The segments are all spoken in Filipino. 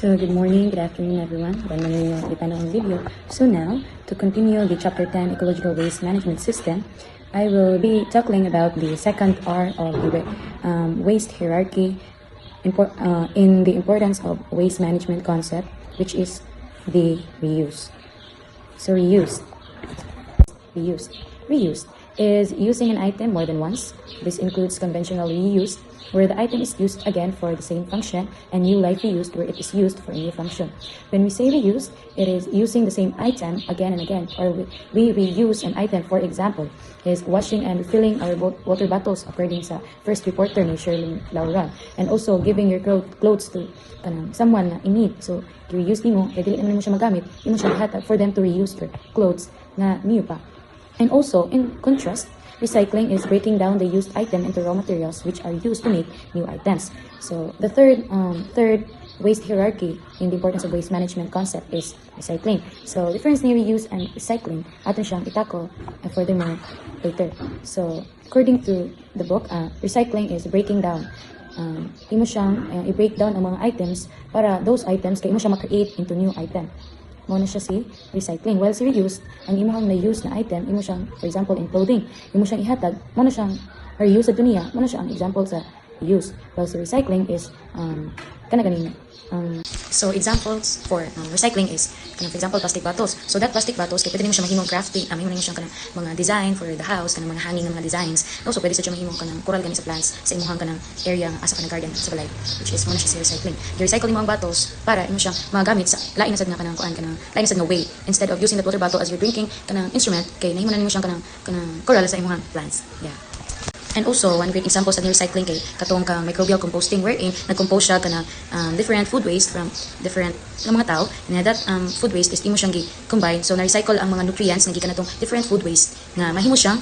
So good morning, good afternoon everyone. Ganda ninyo itanong ang video. So now, to continue the chapter 10 ecological waste management system, I will be tackling about the second R of the waste hierarchy in the importance of waste management concept, which is the reuse. So reuse is using an item more than once. This includes conventional reuse, where the item is used again for the same function, and new life reused, where it is used for a new function. When we say reuse, it is using the same item again and again, or we reuse an item. For example, is washing and refilling our water bottles according sa first reporter ni Shirley Lauran, and also giving your clothes to someone na in need. So, reuse nimo, kaya dili naman mo siya magamit, imo siya lahat for them to reuse your clothes na new pa. And also, in contrast, recycling is breaking down the used item into raw materials which are used to make new items. So the third waste hierarchy in the importance of waste management concept is recycling. So difference ni reuse and recycling, atin siyang itako furthermore later. So according to the book, recycling is breaking down. Imo siyang i-break down ang mga items para those items kay imo siya ma-create into new item. Mo na siya si recycling. While si reuse, ang imong na-use na item, imo siyang, for example, in clothing, imo siyang ihatag, mo na siyang reuse sa dunia, mo na siya ang example sa reuse. While si recycling is, kanina. So examples for recycling is, for example, plastic bottles. So that plastic bottles, kaya pwede mo siya mahimong crafting, mahimong na siyang mga design for the house, kanang mga hanging ng mga designs. Also, pwede siya mahimong kanang coral gani sa plants, sa imuhang kanang area, asa kanang garden, sa balay, which is mo na siya si recycling. I-recycle mo ang bottles para imo siyang magamit sa lain na sad nga kanang kuan, kanang lain na sad nga way. Instead of using that water bottle as your drinking kanang instrument, kay nahimo na nimo siyang kanang coral sa imuhang plants. Yeah. And also, one great example sa recycling kay katong microbial composting, wherein nag-compose siya kana different food waste from different mga tao, and that food waste is imo siyang combine, so na-recycle ang mga nutrients nga gikan natong different food waste nga mahimo siyang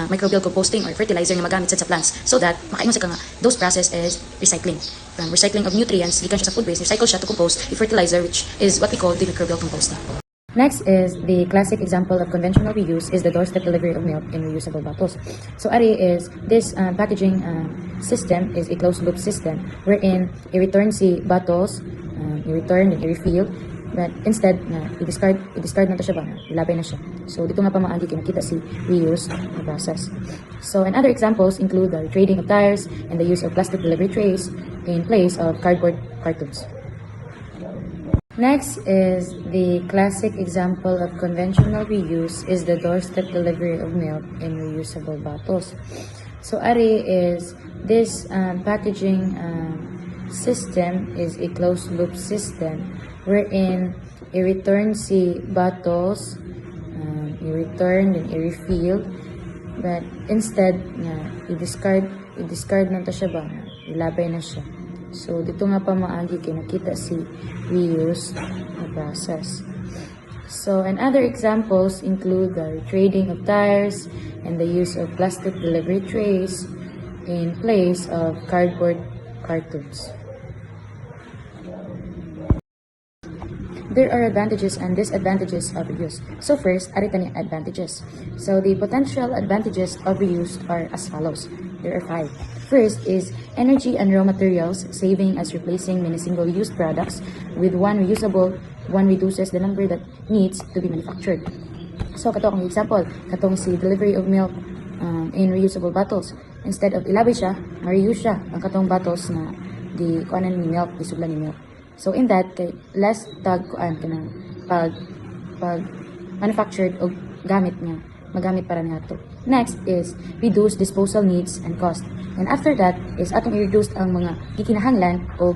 microbial composting or fertilizer nga magamit sa plants, so that makaingon sa nga those process is recycling. From recycling of nutrients gikan siya sa food waste, recycle siya to compose a fertilizer, which is what we call the microbial composting. Next is the classic example of conventional reuse is the doorstep delivery of milk in reusable bottles. So Ari is this packaging system is a closed loop system wherein i-return si bottles, i-return and i-refill, but instead i-discard na to siya ba, ilabay na siya. So dito nga pa maagi kinakita si reuse na process. So and other examples include the trading of tires and the use of plastic delivery trays in place of cardboard cartons. Next is the classic example of conventional reuse is the doorstep delivery of milk in reusable bottles. So Ari is this packaging system is a closed loop system wherein i-return si bottles, i-return and i-refill, but instead i-discard na to siya ba, ilabay na siya. So, dito nga pa maagi kinakita si reuse na process. So, and other examples include the trading of tires and the use of plastic delivery trays in place of cardboard cartons. There are advantages and disadvantages of reuse. So first, arita ni advantages. So the potential advantages of reuse are as follows. There are 5. First is energy and raw materials saving as replacing many single-use products with one reusable. One reduces the number that needs to be manufactured. So katong example, katong si delivery of milk in reusable bottles. Instead of ilabay siya, ma-reuse siya ang katong bottles na di kuanan ni milk, di suglan ni milk. So in that, kay less tag kuan kanang pag manufactured o gamit niya, magamit para niya to. Next is reduce disposal needs and cost. And after that is atong i-reduce ang mga gikinahanglan o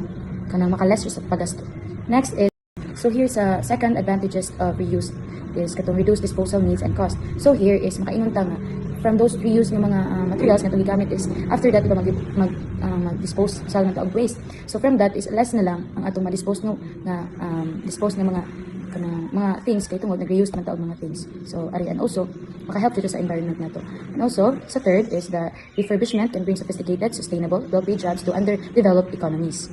kanang makaless sa pagasto. Next is, so here's a second advantages of reuse is katong reduce disposal needs and cost. So here is makaingon ta nga from those reuse ng mga materials nga itong gigamit is after that iba mag-dispose sa ng taog waste. So from that is less na lang ang atong ma-dispose no na dispose ng mga things kay tungod nag-reuse man taog mga things. So ari, and also maka-help dito sa environment nato. And also sa third is the refurbishment can bring sophisticated, sustainable, well-paid jobs to underdeveloped economies.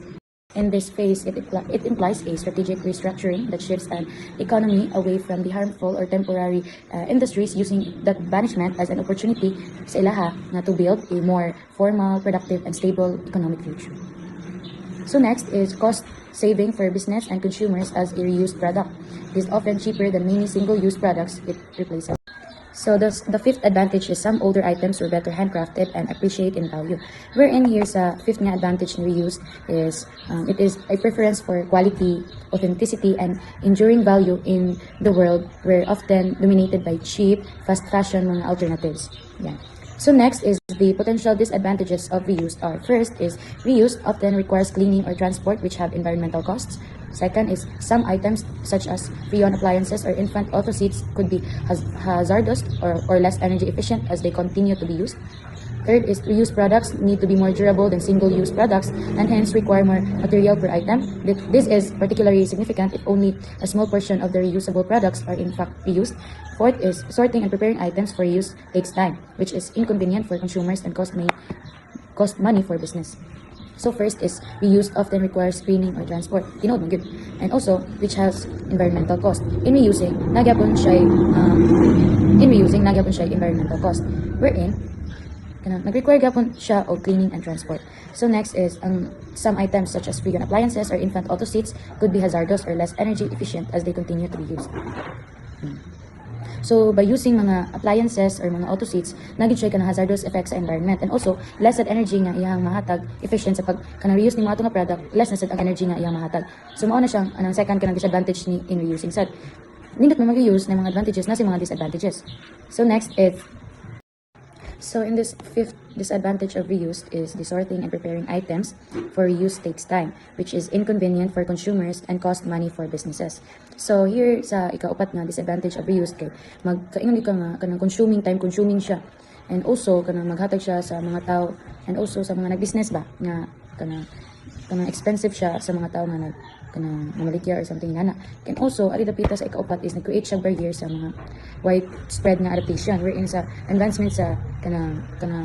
In this phase, it implies a strategic restructuring that shifts an economy away from the harmful or temporary industries, using that banishment as an opportunity sa ilaha na to build a more formal, productive, and stable economic future. So next is cost saving for business and consumers as a reused product. It is often cheaper than many single-use products it replaces. So the fifth advantage is some older items were better handcrafted and appreciate in value. Wherein here sa fifth nga advantage na reused is it is a preference for quality, authenticity, and enduring value in the world were often dominated by cheap, fast fashion mga alternatives. Yeah. So next is the potential disadvantages of reused are. First is reused often requires cleaning or transport which have environmental costs. Second is some items such as Freon appliances or infant auto seats could be hazardous or less energy efficient as they continue to be used. Third is reused products need to be more durable than single-use products and hence require more material per item. This is particularly significant if only a small portion of the reusable products are in fact reused. Fourth is sorting and preparing items for use takes time, which is inconvenient for consumers and cost money for business. So first is reused often requires cleaning or transport. Tinood mo gyud. And also which has environmental cost. In reusing, nagyapon siya environmental cost. Wherein nag-require gyapon siya og cleaning and transport. So next is some items such as Freon appliances or infant auto seats could be hazardous or less energy efficient as they continue to be used. So, by using mga appliances or mga auto seats, naging siya ka ng hazardous effects sa environment. And also, less at energy nga iyang mahatag, efficient sa pag reuse ni mga itong product, less na sa ang energy nga iyang mahatag. So, mao na siyang anong second ka ng disadvantage ni in reusing. Sad, nindot mo mag-reuse ng mga advantages na sa mga disadvantages. So, next is in this fifth disadvantage of reuse is the sorting and preparing items for reuse takes time, which is inconvenient for consumers and cost money for businesses. So here sa ikaupat nga disadvantage of reuse kay magkaingon ka nga kanang consuming siya. And also kanang maghatag siya sa mga tao and also sa mga nagbusiness ba nga kanang expensive siya sa mga tao nga namalikya or something nana. And also, ari dapita sa ikaupat is nag-create siya barrier sa mga widespread nga adaptation wherein sa advancement sa kanang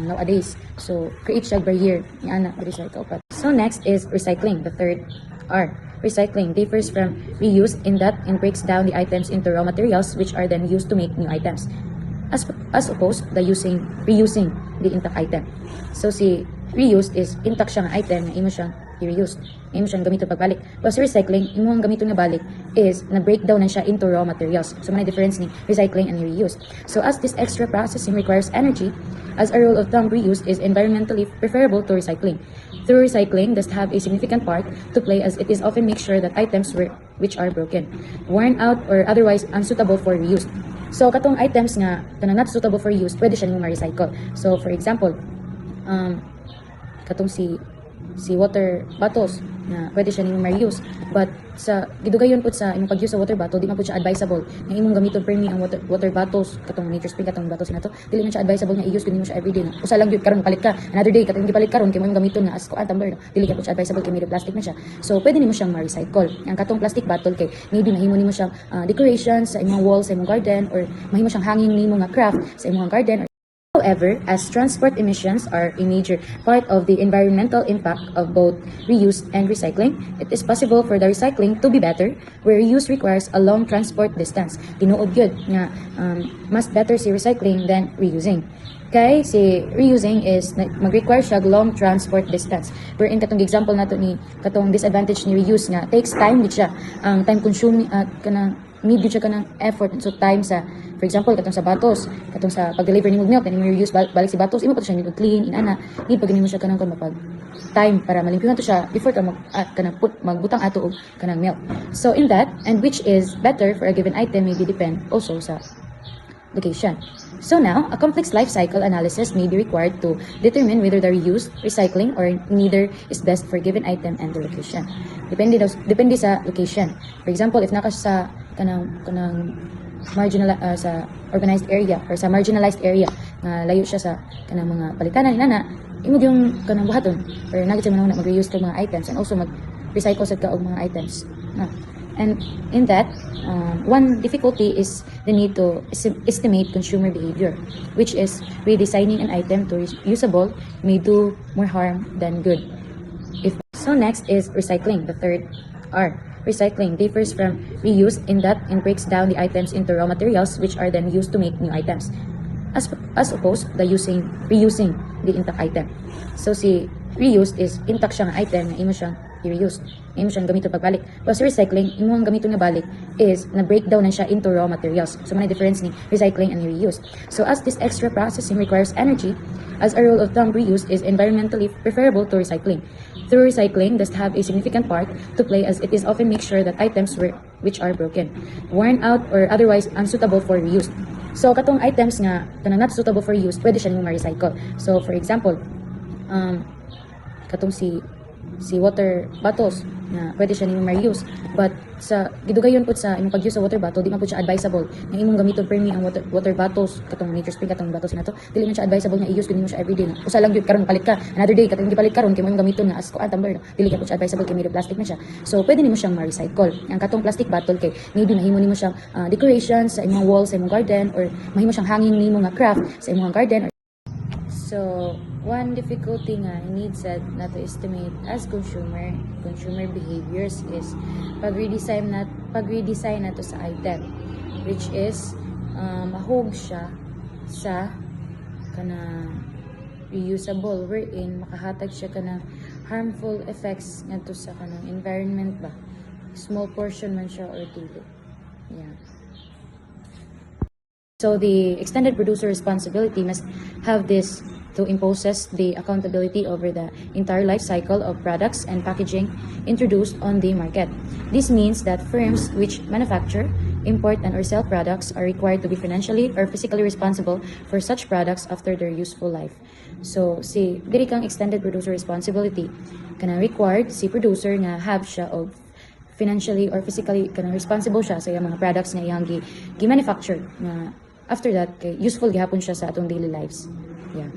nowadays. So, create siya barrier ni ana diri sa ikaupat. So, next is recycling, the third R. Recycling differs from reuse in that it breaks down the items into raw materials which are then used to make new items. As opposed the reusing the intact item. So, si reused is intact siya nga item na imo siyang i-reuse. Imo siyang gamiton pagbalik. While sa recycling, imo ang gamiton nga balik is na-breakdown na siya into raw materials. So, may difference ni recycling and reuse. So, as this extra processing requires energy, as a rule of thumb, reuse is environmentally preferable to recycling. Through recycling does have a significant part to play as it is often makes sure that items which are broken, worn out, or otherwise unsuitable for reuse. So, katong items nga not suitable for use, pwede siya nimo ma-recycle. So, for example, katong si water bottles na pwede siya nimo ma-reuse, but sa gidugayon pud sa imong pag-use sa water bottle di man pud siya advisable nga imong gamiton permi ang water bottles katong Nature Spring katong bottles na to dili man siya advisable nga i-use kun nimo siya everyday na usa lang gyud karon palit ka another day katong gipalit karon kay mo gamiton nga as kuan tumbler dili ka pud siya advisable kay made of plastic man siya. So pwede nimo siyang ma-recycle. Ang katong plastic bottle kay maybe mahimo nimo siyang decorations sa imong wall sa imong garden or mahimo siyang hanging nimo nga craft sa imong garden. However, as transport emissions are a major part of the environmental impact of both reuse and recycling, it is possible for the recycling to be better, where reuse requires a long transport distance. Tinuod yun nga mas better si recycling than reusing. Kay si reusing is mag-require siya long transport distance. Wherein katong example nato ni katong disadvantage ni reuse nga takes time gid siya, ang time consuming kanang need siya kanang effort so time sa for example katong sa batos katong sa pag-deliver nimo milk kanimo reuse balik si batos imo pa to siya nito clean inana need pag nimo siya kanang mapag time para malimpyuhan to siya before ka magbutang ato og kanang milk. So in that and which is better for a given item maybe depend also sa location. So now, a complex life cycle analysis may be required to determine whether the reuse, recycling, or neither is best for a given item and the location. Depende sa location. For example, if naka sa kanang sa urbanized area or sa marginalized area na layo siya sa kanang mga palitanan inana, imo yung kanang buhaton or nagit sa mga mag-reuse kag mga items and also mag-recycle sa og mga items. And in that, one difficulty is the need to estimate consumer behavior, which is redesigning an item to usable may do more harm than good. So next is recycling, the third R. Recycling differs from reuse in that it breaks down the items into raw materials which are then used to make new items, as opposed the reusing the intact item. So si reuse is intact siyang item na imo siyang i-reuse. Imo siyang gamiton pagbalik. Pero sa recycling, imong gamiton nga balik is na breakdown na siya into raw materials. So man difference ni recycling and reuse. So as this extra processing requires energy, as a rule of thumb, reuse is environmentally preferable to recycling. Through recycling does have a significant part to play as it is often makes sure that items which are broken, worn out, or otherwise unsuitable for reuse. So katong items nga kanang not suitable for use, pwede siya nimo ma-recycle. So for example, katong si water bottles na pwede siya nimo ma-reuse, but sa gidugayon pud sa imong pag-use sa water bottle, di man pud siya advisable nga imong gamiton permi ang water bottles katong Nature Spring katong bottles nato, dili man siya advisable nga i-use kun nimo siya everyday. Usa lang gyud karon palit ka, another day katong gipalit karon kay mo imong gamiton nga as kuan tumbler, dili ka pud siya advisable kay made of plastic na siya. So pwede nimo siyang ma-recycle. Ang katong plastic bottle kay maybe mahimo nimo siyang decorations sa imong wall sa imong garden, or mahimo siyang hanging nimo nga craft sa imong garden. So, one difficulty nga I need said na to estimate as consumer behaviors is pag-redesign na to sa item, which is mahog siya sa kana reusable, wherein makahatag siya kana harmful effects ngadto sa kanang environment ba, small portion man siya or dili. Yeah. So the extended producer responsibility must have this to imposes the accountability over the entire life cycle of products and packaging introduced on the market. This means that firms which manufacture, import, and or sell products are required to be financially or physically responsible for such products after their useful life. So diri kang extended producer responsibility kana required si producer nga have siya of financially or physically kanang responsible siya sa iyang mga products nga iyang gi-manufacture na after that kay useful gihapon siya sa atong daily lives. Yeah.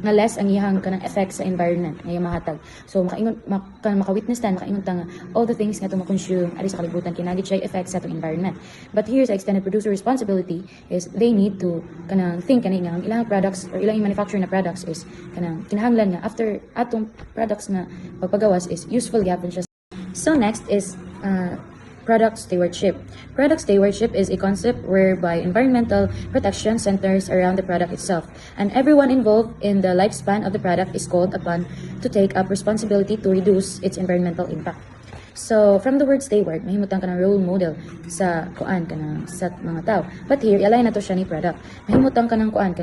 Na less ang iyang kanang effect sa environment nga iyang mahatag. So maka-witness tan, makaingon ta nga all the things nga to ma-consume ari sa kalibutan kinagid siya effect sa atong environment. But here's extended producer responsibility is they need to kanang think kani nga ang ilang products or ilang manufacture na products is kanang kinahanglan nga after atong products nga pagpagawas is useful gyapon siya. So next is product stewardship. Product stewardship is a concept whereby environmental protection centers around the product itself, and everyone involved in the lifespan of the product is called upon to take up responsibility to reduce its environmental impact. So from the word steward, mahimutang ka ng role model sa kuan kana sa mga tao. But here, align na to siya ni product. Mahimutang ka ng kuan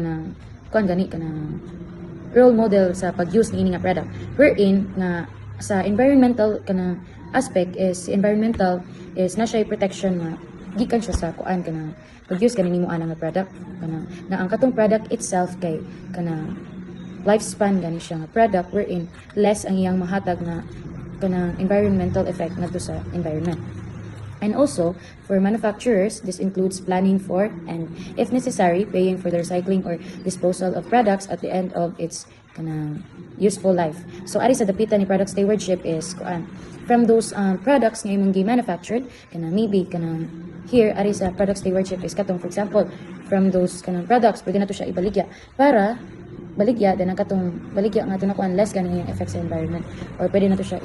gani ka ng role model sa pag-use ni ini nga product. Wherein nga sa environmental kana aspect is environmental is na siya protection nga gikan siya sa kuan kana pag-use kani nimo ana nga product kana na ang katong product itself kay kana lifespan gani siya nga product wherein less ang iyang mahatag na kanang environmental effect ngadto sa environment. And also, for manufacturers, this includes planning for and, if necessary, paying for the recycling or disposal of products at the end of its useful life. So, ari sa dapitan ni product stewardship is from those products nga imong gi-manufactured, maybe here, ari sa product stewardship is katong, for example, from those products, pwede na to siya ibaligya para baligya din ang katong baligya nga ito na kuan less ganing yung effects sa environment, or pwede na to siya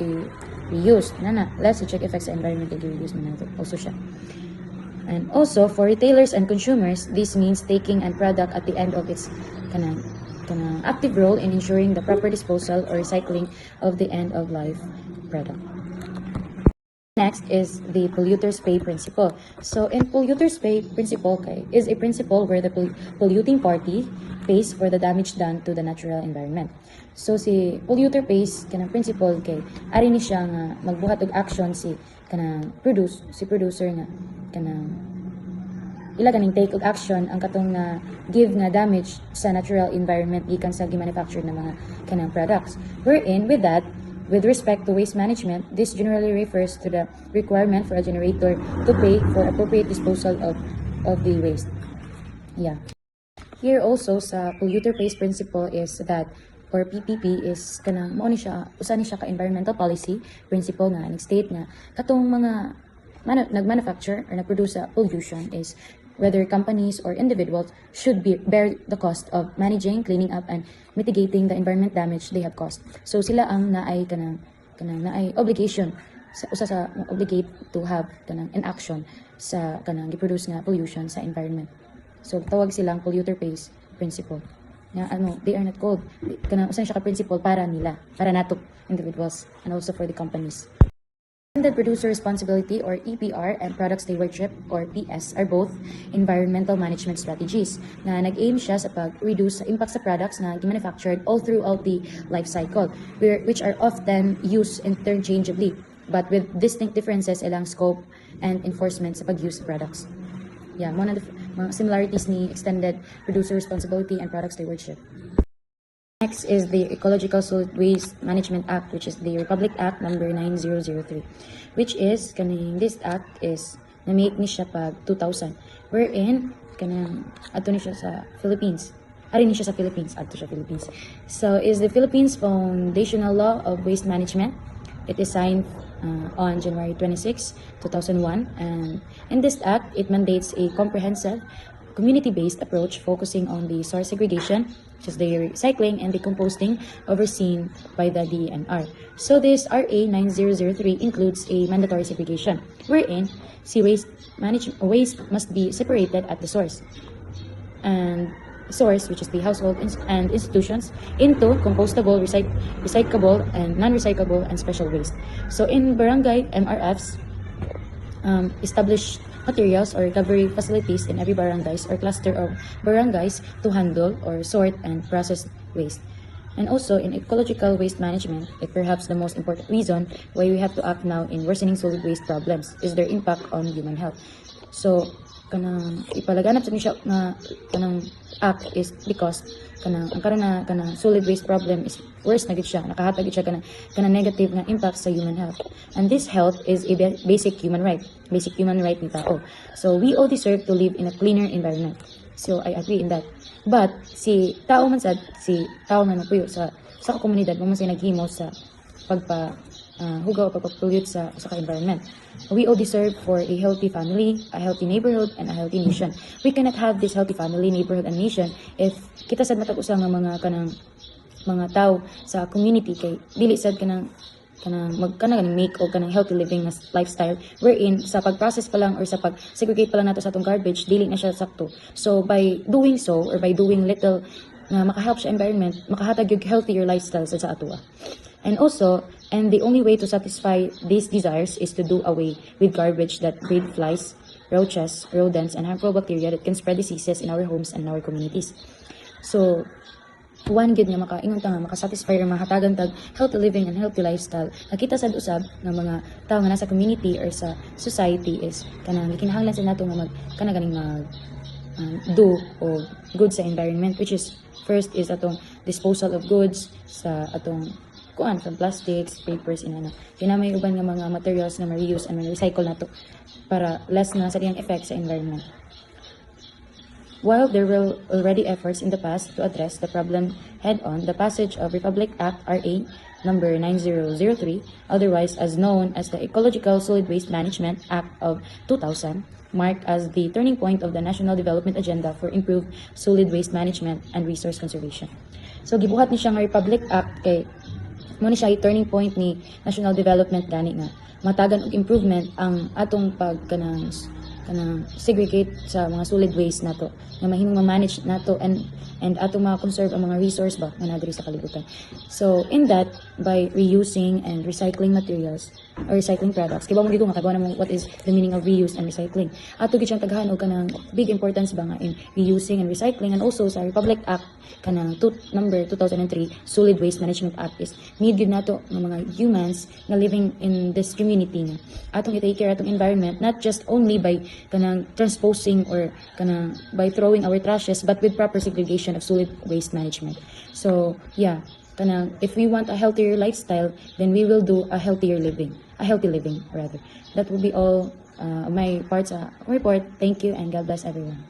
reuse less to check effects sa environment and reuse na nato also siya. And also for retailers and consumers, this means taking a product at the end of its kanang active role in ensuring the proper disposal or recycling of the end of life product. Next is the polluter's pay principle. So in polluter's pay principle is a principle where the polluting party pays for the damage done to the natural environment. So si polluter pays kanang principle kay ari ni siya nga magbuhat og action si producer nga kanang ila ganing take og action ang katong nga give nga damage sa natural environment gikan sa gi-manufacture na mga kanang products. Wherein with that, with respect to waste management, this generally refers to the requirement for a generator to pay for appropriate disposal of the waste. Yeah. Here also sa polluter pays principle is that or PPP is kanang mao ni siya usa ni siya ka environmental policy principle nga nag-state nga katong mga nag-manufacture or nag-produce sa pollution is whether companies or individuals should bear the cost of managing, cleaning up, and mitigating the environment damage they have caused. So sila ang naay naay obligation sa obligate to have an action sa gi-produce nga pollution sa environment. So tawag silang polluter pays principle. na they are not called kanang usan siya ka principle para nila, para nato individuals and also for the companies. Extended producer responsibility or EPR and product stewardship or PS are both environmental management strategies na nag-aim siya sa pag-reduce sa impact sa products na manufactured all throughout the life cycle, which are often used interchangeably but with distinct differences ilang scope and enforcement sa pag-use sa products. Yeah, one of the mga similarities ni extended producer responsibility and product stewardship. Next is the Ecological Solid Waste Management Act, which is the Republic Act number 9003, which is this act is na-make ni siya pag 2000, wherein ato ni siya sa Philippines. Ari ni siya sa Philippines, ato siya Philippines. So is the Philippines Foundational Law of Waste Management. It is signed on January 26, 2001, and in this act, it mandates a comprehensive community-based approach focusing on the source segregation, which is the recycling and decomposting overseen by the DENR. So this RA 9003 includes a mandatory segregation, wherein waste must be separated at the source. And source, which is the household and institutions, into compostable, recyclable, and non-recyclable and special waste. So in barangay MRFs, established materials or recovery facilities in every barangays or cluster of barangays to handle or sort and process waste. And also in ecological waste management, perhaps the most important reason why we have to act now in worsening solid waste problems is their impact on human health. So ipalaganap sa siya na act is because ang karon na solid waste problem is worse na gid siya, nakahatag gid siya negative na impact sa human health, and this health is a basic human right ni tao. So we all deserve to live in a cleaner environment. So I agree in that, but si tao man puyo sa komunidad mo man say naghimo sa hugaw o pagpa-pollute sa environment. We all deserve for a healthy family, a healthy neighborhood, and a healthy nation. We cannot have this healthy family, neighborhood, and nation if kita sad matag-usa nga mga tao sa community kay dili sad kanang make o healthy living na lifestyle, wherein sa pag-process pa lang or sa pag-segregate pa lang nato sa atong garbage dili na siya sakto. So by doing so or by doing little na makahelp sa environment, makahatag yung healthier lifestyle sa atua. And the only way to satisfy these desires is to do away with garbage that breed flies, roaches, rodents, and harmful bacteria that can spread diseases in our homes and in our communities. So, one good nga makaingon ta nga makasatisfy or mahatagan tag healthy living and healthy lifestyle. Nakita sad usab ng mga tao nga nasa community or sa society is gikinahanglan sa nato nga do o good sa environment, which is first is atong disposal of goods sa atong from plastics, papers, kinamay uban nga mga materials na ma-reuse and ma-recycle nato para less na sa diyang effect sa environment. While there were already efforts in the past to address the problem head-on, the passage of Republic Act RA number 9003, otherwise as known as the Ecological Solid Waste Management Act of 2000, marked as the turning point of the National Development Agenda for Improved Solid Waste Management and Resource Conservation. So gibuhat ni siya nga Republic Act kay mo ni siya turning point ni national development gani nga matagan og improvement ang atong segregate sa mga solid waste nato nga mahimong ma-manage nato and atong ma-conserve ang mga resource ba nga nadiri sa kalibutan. So in that, by reusing and recycling materials or recycling products, kiba mo dito nga kagawa na what is the meaning of reuse and recycling. Ato gid siyang taghan og kanang big importance ba nga in reusing and recycling, and also sa Republic Act number 2003 Solid Waste Management Act is need gid nato ng mga humans na living in this community nga atong i-take care atong environment, not just only by transposing or by throwing our trashes, but with proper segregation of solid waste management. So yeah, if we want a healthier lifestyle, then we will do a healthy living rather. That will be all my parts report. Thank you and God bless everyone.